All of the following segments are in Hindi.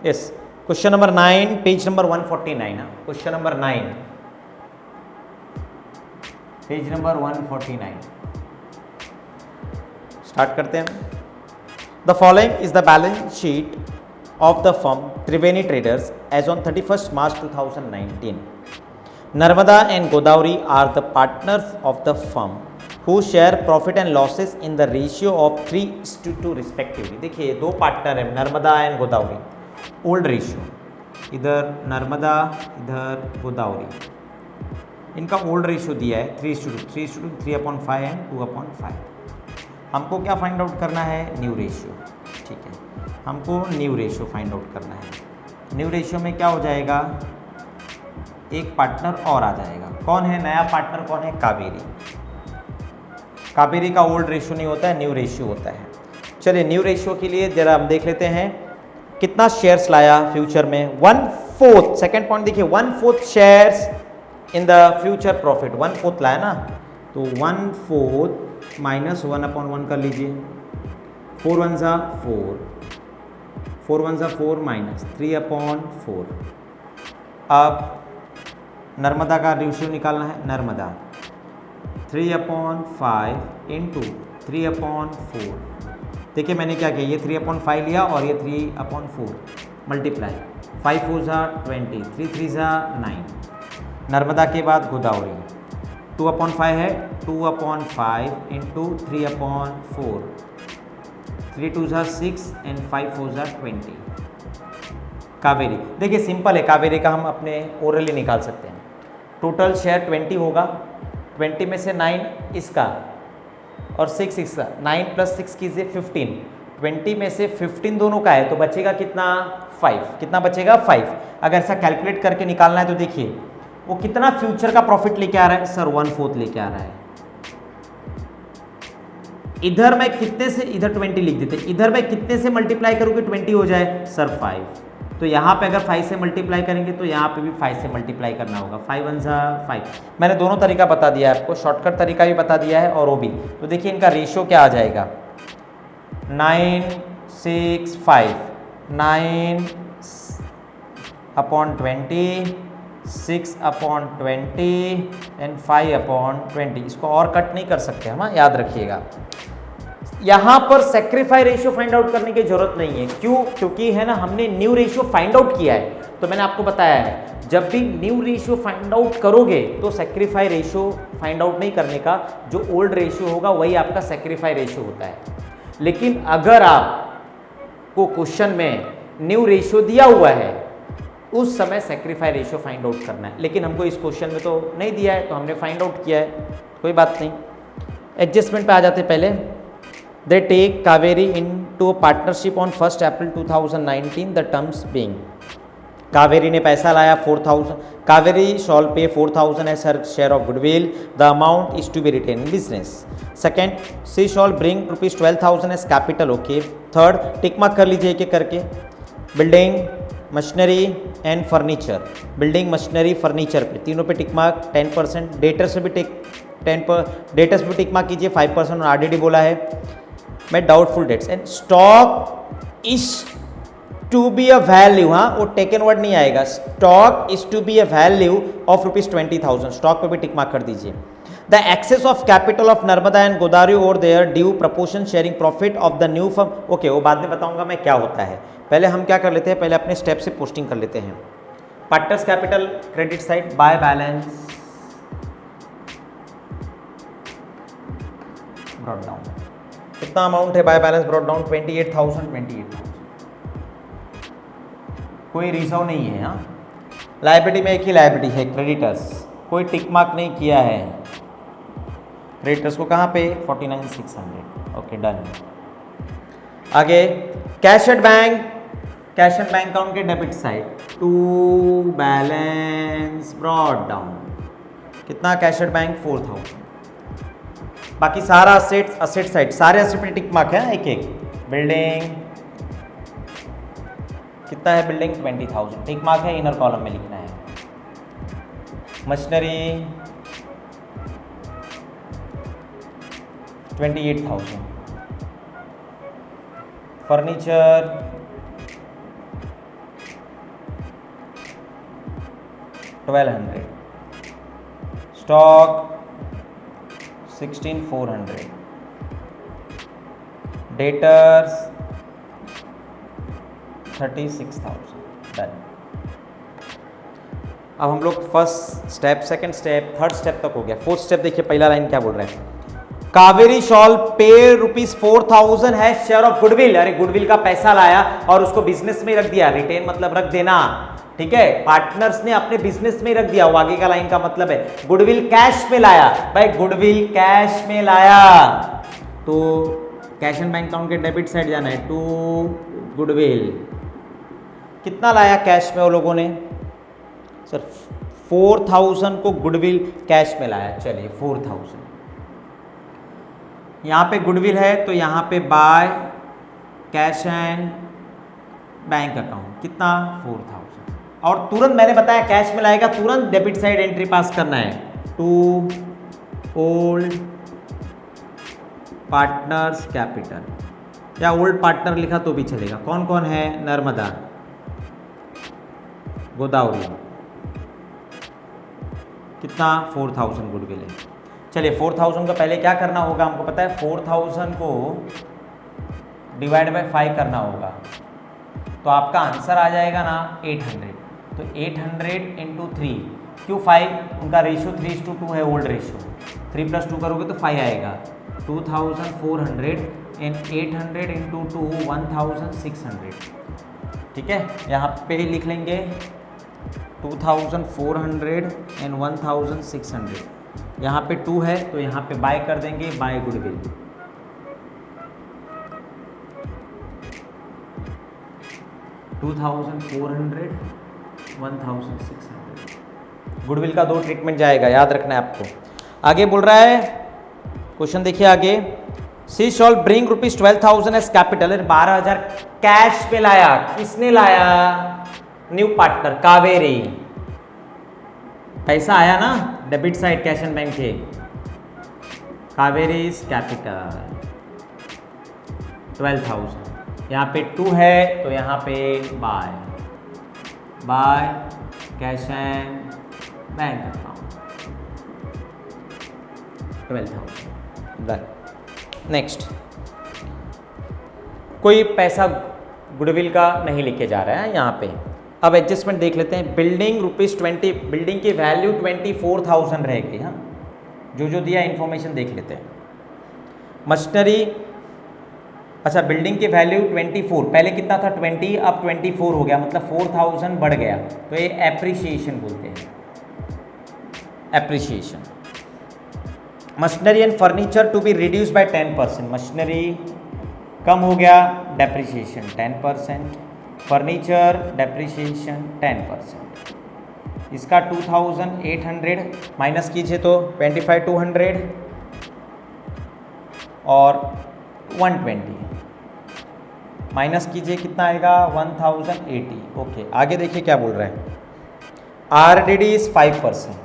Yes, question number 9 page number 149 है। Question number 9 page number 149 start करते हैं। The following is the balance sheet of the firm Triveni traders as on 31st March 2019. Narmada and Godavari are the partners of the firm who share profit and losses in the ratio of 3:2 respectively. देखिए दो पार्टनर हैं, Narmada and Godavari, old ratio, इधर नर्मदा इधर गोदावरी, इनका ओल्ड रेशियो दिया है 3:2, 3:2, 3/5 एंड 2/5। हमको क्या फाइंड आउट करना है? New ratio. ठीक है, हमको न्यू रेशियो फाइंड आउट करना है। न्यू रेशियो में क्या हो जाएगा? एक पार्टनर और आ जाएगा। कौन है नया पार्टनर? कौन है? कावेरी। कावेरी का ओल्ड रेशियो नहीं होता है, न्यू रेशियो होता है। चलिए न्यू रेशियो के लिए जरा हम देख लेते हैं कितना शेयर्स लाया फ्यूचर में। 1/4, सेकेंड पॉइंट देखिए, 1/4 shares in the future profit, 1/4 लाया ना, तो 1/4 माइनस 1/1 कर लीजिए। 4 1 ज़ा 4, 4 1 ज़ा 4 माइनस 3/4। अब नर्मदा का रेशियो निकालना है। नर्मदा 3/5 इंटू 3/4। देखिए मैंने क्या किया, ये 3/5 लिया और ये 3/4 मल्टीप्लाई, 5 4 ज़ा 20, 3 3 ज़ा 9। नर्मदा के बाद गोदावरी 2/5 है, 2/5 इंटू 3/4, 3 2 ज़ा 6 एंड 5 4 ज़ा 20। कावेरी देखिए सिंपल है, कावेरी का हम अपने ओरली निकाल सकते हैं। टोटल शेयर 20 होगा, 20 में से 9 इसका और 6 इसका, 9 + 6 कीजिए 15, 20 में से 15 दोनों का है तो बचेगा कितना? 5। कितना बचेगा? 5। अगर ऐसा कैलकुलेट करके निकालना है तो देखिए वो कितना फ्यूचर का प्रॉफिट लेके आ रहा है सर? 1/4 लेके आ रहा है। इधर मैं कितने से, इधर 20 लिख देते, इधर मैं कितने से मल्टीप्लाई करूँगी 20 हो जाए सर? 5। तो यहाँ पे अगर 5 से मल्टीप्लाई करेंगे तो यहाँ पे भी 5 से मल्टीप्लाई करना होगा। 5 1 ज़ा 5। मैंने दोनों तरीका बता दिया है आपको, शॉर्टकट तरीका भी बता दिया है और वो भी। तो देखिए इनका रेशियो क्या आ जाएगा? 9 6 5, 9/20, 6/20 एंड 5/20। इसको और कट नहीं कर सकते हम, याद रखिएगा। यहां पर सेक्रीफाई रेशियो फाइंड आउट करने की जरूरत नहीं है। क्यों? क्योंकि है ना हमने न्यू रेशियो फाइंड आउट किया है। तो मैंने आपको बताया है जब भी न्यू रेशियो फाइंड आउट करोगे तो सेक्रीफाई रेशियो फाइंड आउट नहीं करने का, जो ओल्ड रेशियो होगा वही आपका सेक्रीफाई रेशियो होता है। लेकिन अगर आपको क्वेश्चन में न्यू रेशियो दिया हुआ है उस समय सेक्रीफाई रेशियो फाइंड आउट करना है, लेकिन हमको इस क्वेश्चन में तो नहीं दिया है तो हमने फाइंड आउट किया है, कोई बात नहीं। एडजस्टमेंट पे आ जाते पहले। They take Kaveri into a partnership on 1st April 2019, the terms being Kaveri ने पैसा लाया 4,000, Kaveri shall pay 4,000 as her share of goodwill, the amount is to be retained in business. Second, C shall bring ₹12,000 as capital. Okay. Third, tick mark कर लीजिए एक एक करके। Building, machinery and furniture, building machinery furniture पे तीनों पे टिक मार्क। 10%। डेटर्स पे भी डेटर्स पे टिक मार्क कीजिए, 5% और आरडीडी बोला है। मैं doubtful debts and stock is to be a value, हाँ वो टेकन वर्ड नहीं आएगा, stock is to be a value of ₹20,000। Stock पे भी टिक मार्क कर दीजिए। The excess of capital of Narmada and Godavari और their due proportion sharing profit of the new firm. Okay, वो बाद में बताऊंगा मैं क्या होता है। पहले हम क्या कर लेते हैं, पहले अपने स्टेप से पोस्टिंग कर लेते हैं। Partners capital credit side by balance brought down. कितना अमाउंट है बाय बैलेंस ब्रॉट डाउन? 28,000। कोई रिजर्व नहीं है। हाँ, लायबिलिटी में एक ही लायबिलिटी है, क्रेडिटर्स, कोई टिक मार्क नहीं किया है। क्रेडिटर्स को कहाँ पे? 49,600। Okay done. आगे cash at bank, cash at bank account के debit side to balance brought down. कितना कैश एट बैंक? 4,000। बाकी सारा असेट साइड, सारे असेट पे टिक मार्क है एक एक। बिल्डिंग कितना है? बिल्डिंग 20,000 टिक मार्क है, इनर कॉलम में लिखना है। Machinery 28,000। Furniture 1200, stock 16400, debtors 36,000। Done. अब हम लोग first step, second step, third step तक हो गया। फोर्थ स्टेप देखिए, पहला लाइन क्या बोल रहा है, कावेरी शॉल पे ₹4,000 है शेयर ऑफ गुडविल। अरे गुडविल का पैसा लाया और उसको बिजनेस में रख दिया। रिटेन मतलब रख देना, ठीक है, पार्टनर्स ने अपने बिजनेस में रख दिया। वो आगे का लाइन का मतलब है गुडविल कैश में लाया। भाई गुडविल कैश में लाया तो कैश एंड बैंक अकाउंट के डेबिट साइड जाना है, टू गुडविल। कितना लाया कैश में वो लोगों ने? सर 4,000 को गुडविल कैश में लाया। चलिए 4,000, यहाँ पे गुडविल है तो यहाँ पे by cash and bank account, कितना? 4,000। और तुरंत मैंने बताया कैश में लाएगा, तुरंत डेबिट साइड एंट्री पास करना है, टू ओल्ड पार्टनर्स कैपिटल, या ओल्ड पार्टनर लिखा तो भी चलेगा। कौन कौन है? नर्मदा, गोदावरी। कितना? 4,000 गुडविल है। चलिए 4,000 का पहले क्या करना होगा हमको पता है, 4,000 को डिवाइड बाय 5 करना होगा, तो आपका आंसर आ जाएगा ना 800। तो 800 इंटू 3, क्यों 5? उनका रेशियो 3:2 है, ओल्ड रेशियो। 3 + 2 करोगे तो 5 आएगा। 2,400 एंड 800 इंटू 2 1,600, ठीक है। यहाँ पे ही लिख लेंगे 2,400 एंड 1,600। यहाँ पे 2 है तो यहाँ पे बाय कर देंगे, बाय गुडविल। $2,400, 1,600। गुडविल का 2 ट्रीटमेंट जाएगा, याद रखना है आपको। आगे बोल रहा है क्वेश्चन, देखिए आगे, she shall bring ₹12,000 as capital. 12,000 cash पे लाया। किसने लाया? New partner Kaveri. पैसा आया ना debit side cash and bank के, कावेरीज कैपिटल 12,000। यहाँ पे 2 है तो यहाँ पे by cash and bank account 12,000। Done. Next, कोई पैसा गुडविल का नहीं लिखे जा रहा है यहाँ पे। अब एडजस्टमेंट देख लेते हैं। बिल्डिंग ₹20, बिल्डिंग की वैल्यू 24,000 रहेगी। हाँ, जो दिया इन्फॉर्मेशन देख लेते हैं। मशीनरी, अच्छा बिल्डिंग की वैल्यू 24, पहले कितना था 20, अब 24 हो गया, मतलब 4,000 बढ़ गया, तो ये एप्रिसिएशन बोलते हैं, appreciation. Machinery and furniture to be reduce by 10%, machinery कम हो गया, डेप्रिसिएशन 10%, फर्नीचर डेप्रिसिएशन 10%। इसका 2,800 माइनस कीजिए तो 25,200 और 120 माइनस कीजिए, कितना आएगा? 1,080। ओके, आगे देखिए क्या बोल रहा है। आरडीडी इज 5%,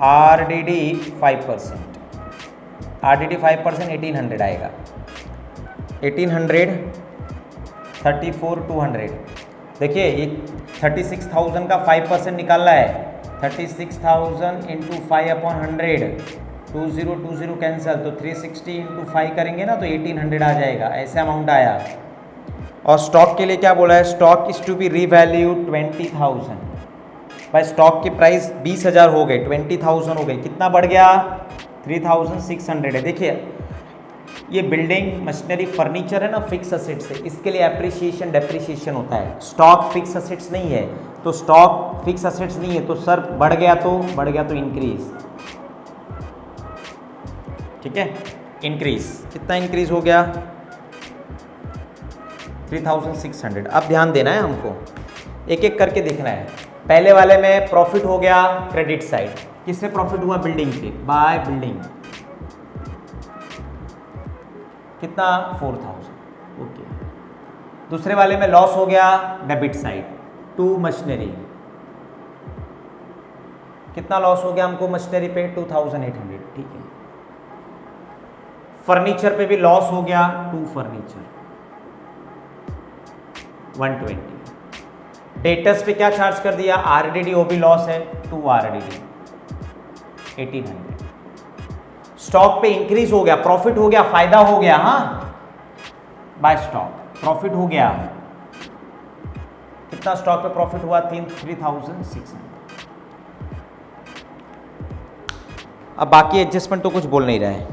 आरडीडी 5%, आरडीडी 5%, 1,800 आएगा। 1,800 34,200। देखिए ये 36,000 का 5% निकालना है। 36,000 इंटू 5/100, 2020 कैंसिल, तो 360 इंटू 5 करेंगे ना तो 1,800 आ जाएगा। ऐसे अमाउंट आया। और स्टॉक के लिए क्या बोला है? Stock is to be revalue 20,000। भाई स्टॉक की प्राइस 20,000 हो गई, 20,000 हो गई, कितना बढ़ गया? 3,600 है। देखिए ये बिल्डिंग, मशीनरी, फर्नीचर है ना, फिक्स असेट्स है, इसके लिए एप्रिसिएशन डेप्रिसिएशन होता है। स्टॉक फिक्स असेट्स नहीं है, तो स्टॉक फिक्स असेट्स नहीं है तो सर बढ़ गया तो इंक्रीज, ठीक है, इंक्रीज। कितना इंक्रीज हो गया? 3,600। अब ध्यान देना है हमको, एक एक करके देखना है। पहले वाले में प्रॉफिट हो गया क्रेडिट साइड, किससे प्रॉफिट हुआ? बिल्डिंग पे, बाय बिल्डिंग, कितना? 4,000। ओके। दूसरे वाले में लॉस हो गया डेबिट साइड, टू मशीनरी, कितना लॉस हो गया हमको मशीनरी पे? 2,800, ठीक है। फर्नीचर पे भी लॉस हो गया, टू फर्नीचर 120। डेटर्स पे क्या चार्ज कर दिया, आरडीडी ओबी लॉस है 2 आरडीडी 1800। स्टॉक पे इंक्रीज हो गया, प्रॉफिट हो गया, फायदा हो गया, हाँ बाय स्टॉक प्रॉफिट हो गया। कितना स्टॉक पे प्रॉफिट हुआ, 3600। अब बाकी एडजस्टमेंट तो कुछ बोल नहीं रहे हैं,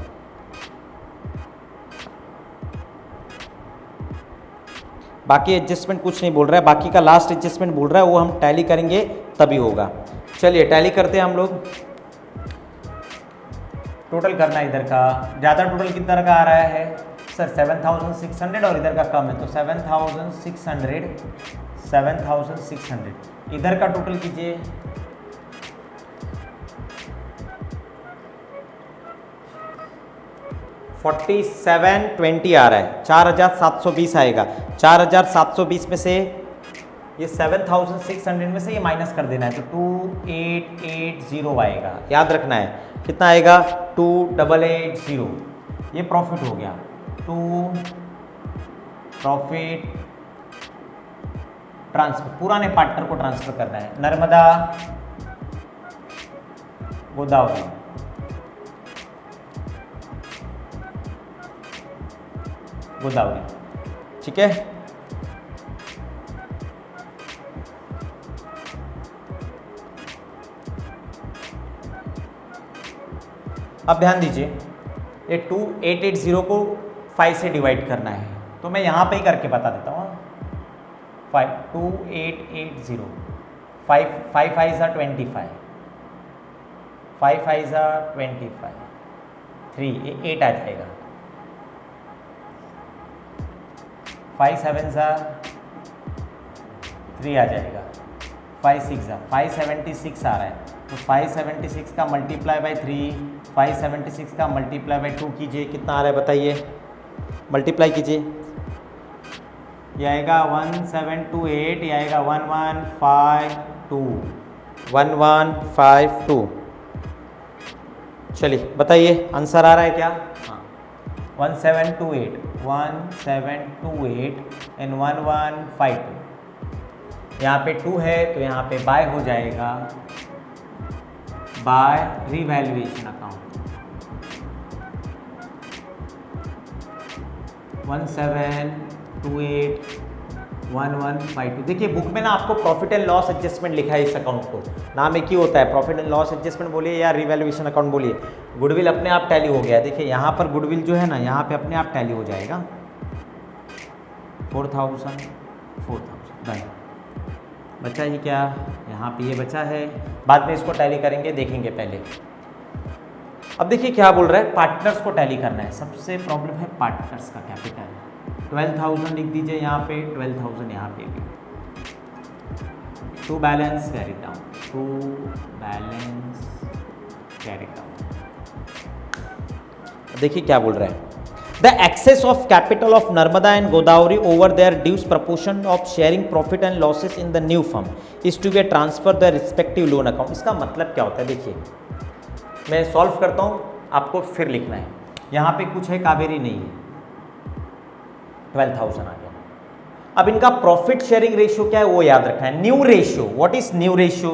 बाकी एडजस्टमेंट कुछ नहीं बोल रहा है, बाकी का लास्ट एडजस्टमेंट बोल रहा है, वो हम टैली करेंगे तभी होगा। चलिए टैली करते हैं हम लोग। टोटल करना है इधर का, ज़्यादा टोटल कितना का आ रहा है सर 7600 और इधर का कम है तो 7600 इधर का टोटल कीजिए। $47.20 आ रहा है, 4720 आएगा। 4720 में से ये 7600 में से ये माइनस कर देना है तो 2880 आएगा, याद रखना है कितना आएगा 2880। ये प्रॉफिट हो गया, टू प्रॉफिट ट्रांसफर, पुराने पार्टनर को ट्रांसफर करना है, नर्मदा गोदावरी ठीक है। अब ध्यान दीजिए, ये 2880 को 5 से डिवाइड करना है तो मैं यहाँ पे ही करके बता देता हूँ। 2880 5 5 25 5 5 25 3 ये 8 आ जाएगा। 5 7 3 आ जाएगा। 5 6 576 आ रहा है तो 576 का मल्टीप्लाई बाई 3, 576 का मल्टीप्लाई बाई 2 कीजिए, कितना आ रहा है बताइए, मल्टीप्लाई कीजिए, ये आएगा 1728, ये आएगा 1152। चलिए बताइए आंसर आ रहा है क्या, हाँ 1728 एंड 1152। यहाँ पे 2 है तो यहाँ पे बाय हो जाएगा, बाय रिवैल्यूएशन अकाउंट 17281152। देखिए बुक में ना आपको प्रॉफिट एंड लॉस एडजस्टमेंट लिखा है इस अकाउंट को, नाम एक ही होता है, प्रॉफिट एंड लॉस एडजस्टमेंट बोलिए या रिवैल्यूएशन अकाउंट बोलिए। गुडविल अपने आप टैली हो गया, देखिए यहाँ पर गुडविल जो है ना यहाँ पे अपने आप टैली हो जाएगा 4000 डन। बचा ही क्या, यहाँ पे ये बचा है, बाद में इसको टैली करेंगे, देखेंगे पहले। अब देखिए क्या बोल रहा है, पार्टनर्स को टैली करना है, सबसे प्रॉब्लम है पार्टनर्स का कैपिटल। 12,000 लिख दीजिए यहाँ पे, 12,000 यहाँ पे भी, टू बैलेंस कैरी डाउन, देखिए क्या बोल रहा है, the excess of capital of Narmada and Godavari over their dues proportion of sharing profit and losses in the new firm is to be transfer the respective loan account. इसका मतलब क्या होता है, देखिए मैं सॉल्व करता हूँ, आपको फिर लिखना है। यहाँ पे कुछ है, कावेरी नहीं है, 12,000 आ गया। अब इनका प्रॉफिट शेयरिंग रेशियो क्या है वो याद रखना है। New ratio, what is new ratio,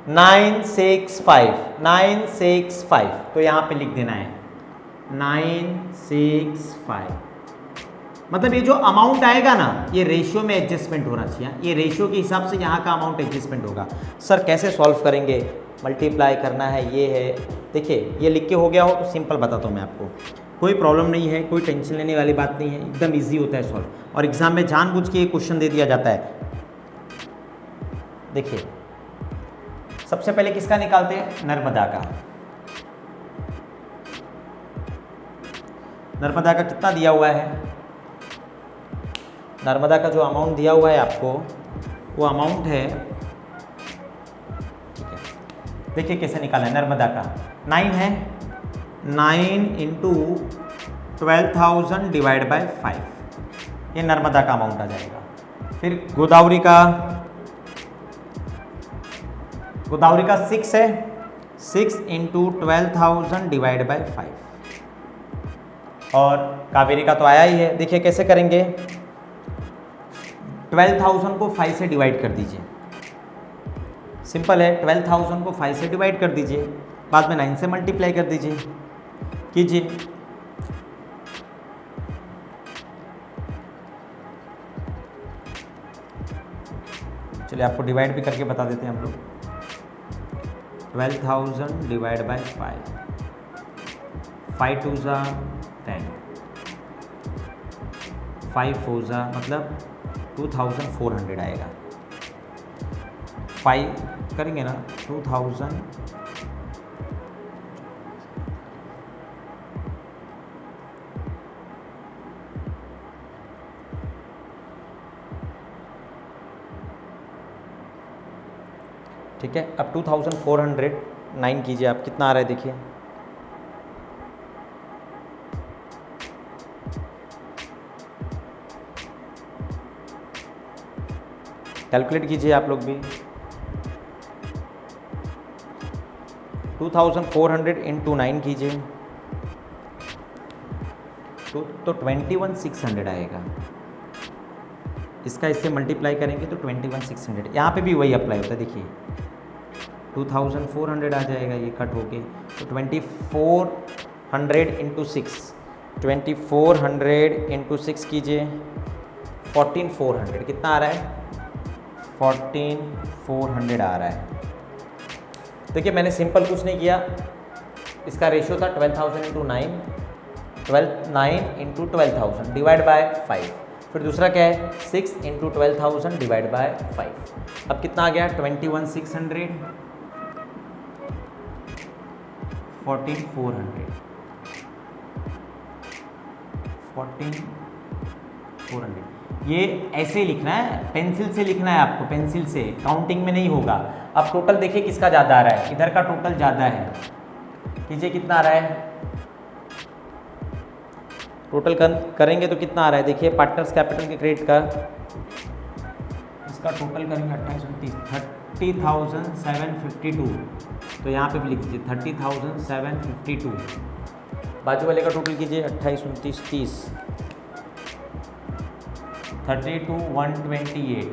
965, तो यहाँ पे लिख देना है 965। मतलब ये जो अमाउंट आएगा ना ये रेशियो में एडजस्टमेंट होना चाहिए, ये रेशियो के हिसाब से यहाँ का अमाउंट एडजस्टमेंट होगा। सर कैसे सॉल्व करेंगे, मल्टीप्लाई करना है, ये है, देखिए ये लिख के हो गया हो तो सिंपल बताता हूँ मैं आपको, कोई प्रॉब्लम नहीं है, कोई टेंशन लेने वाली बात नहीं है, एकदम इजी होता है सॉल्व, और एग्जाम में जानबूझ के ये क्वेश्चन दे दिया जाता है। देखिए सबसे पहले किसका निकालते हैं, नर्मदा का। नर्मदा का कितना दिया हुआ है, नर्मदा का जो अमाउंट दिया हुआ है आपको वो अमाउंट है, ठीक है, देखिए कैसे निकाला है नर्मदा का, 9 है, 9 इंटू 12,000 डिवाइड बाय 5, ये नर्मदा का अमाउंट आ जाएगा। फिर गोदावरी का 6 है, 6 इंटू 12,000 डिवाइड बाय 5, और कावेरी का तो आया ही है। देखिए कैसे करेंगे, 12,000 को 5 से डिवाइड कर दीजिए, सिंपल है, 12,000 को 5 से डिवाइड कर दीजिए, बाद में 9 से मल्टीप्लाई कर दीजिए, कीजिए। चलिए आपको डिवाइड भी करके बता देते हैं हम लोग। 12,000 डिवाइड बाय 5, 5 2 ज़ा 10, 5 4 ज़ा मतलब 2400 आएगा। 5 करेंगे ना 2000, ठीक है। अब 2409 कीजिए आप, कितना आ रहा है देखिए। कैलकुलेट कीजिए आप लोग भी। 2400 इंटू 9 कीजिए तो 21,600 आएगा। इसका इससे मल्टीप्लाई करेंगे तो 21,600। यहाँ पे भी वही अप्लाई होता है, देखिए 2400 आ जाएगा, ये कट होके तो 2400 इंटू 6, 2400 इंटू 6 कीजिए, 14,400 कितना आ रहा है, 14,400 आ रहा है। देखिए मैंने सिंपल कुछ नहीं किया, इसका रेशियो था 12,000 इंटू 9, 9 इंटू 12,000 डिवाइड बाय 5, फिर दूसरा क्या है 6 इंटू 12,000 डिवाइड बाय 5। अब कितना आ गया 21,600, 14,400, 14,400। ये ऐसे ही लिखना है, पेंसिल से लिखना है आपको, पेंसिल से, काउंटिंग में नहीं होगा। अब टोटल देखिए किसका ज़्यादा आ रहा है, इधर का टोटल ज़्यादा है, कीजिए कितना आ रहा है, टोटल करेंगे तो कितना आ रहा है देखिए, पार्टनर्स कैपिटल के क्रेडिट का, इसका टोटल करेंगे 30,752, तो यहाँ पे भी लिख दीजिए 30,752। बाजू वाले का टोटल कीजिए 28, 29, 30, 32,128,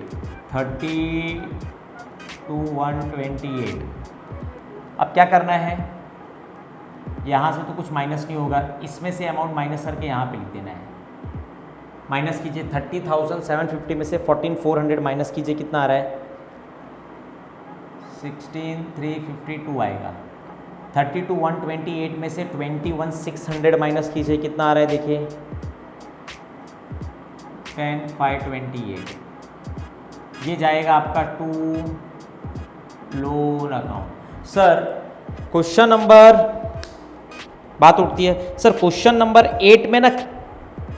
32,128। अब क्या करना है, यहाँ से तो कुछ माइनस नहीं होगा, इसमें से अमाउंट माइनस करके यहाँ पे लिख देना है। माइनस कीजिए 30,750 में से 14,400 माइनस कीजिए, कितना आ रहा है 16,352 आएगा। 32,128 में से 21,600 माइनस कीजिए, कितना आ रहा है देखिए 10,528। ये जाएगा आपका to loan account. Sir question number, बात उठती है सर क्वेश्चन नंबर 8 में ना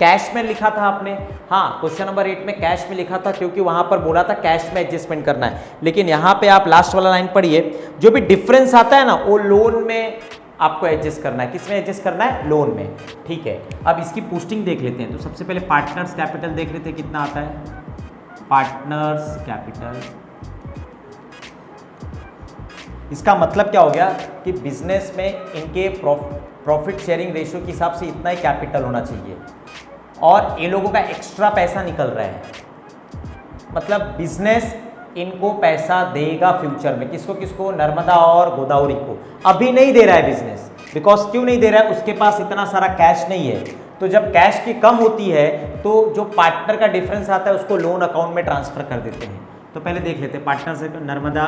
कैश में लिखा था आपने, हाँ क्वेश्चन नंबर 8 में कैश में लिखा था, क्योंकि वहां पर बोला था कैश में एडजस्टमेंट करना है। लेकिन यहाँ पे आप लास्ट वाला लाइन पढ़िए, जो भी डिफरेंस आता है ना वो लोन में आपको एडजस्ट करना है। किस में एडजस्ट करना है, लोन में, ठीक है। अब इसकी पोस्टिंग देख लेते हैं, तो सबसे पहले पार्टनर्स कैपिटल देख लेते हैं कितना आता है, पार्टनर्स कैपिटल। इसका मतलब क्या हो गया कि बिजनेस में इनके प्रॉफिट शेयरिंग रेशियो के हिसाब से इतना ही कैपिटल होना चाहिए, और ये लोगों का एक्स्ट्रा पैसा निकल रहा है, मतलब बिजनेस इनको पैसा देगा फ्यूचर में। किसको किसको, नर्मदा और गोदावरी को। अभी नहीं दे रहा है बिजनेस, बिकॉज क्यों नहीं दे रहा है, उसके पास इतना सारा कैश नहीं है। तो जब कैश की कम होती है तो जो पार्टनर का डिफरेंस आता है उसको लोन अकाउंट में ट्रांसफर कर देते हैं। तो पहले देख लेते हैं पार्टनर से, नर्मदा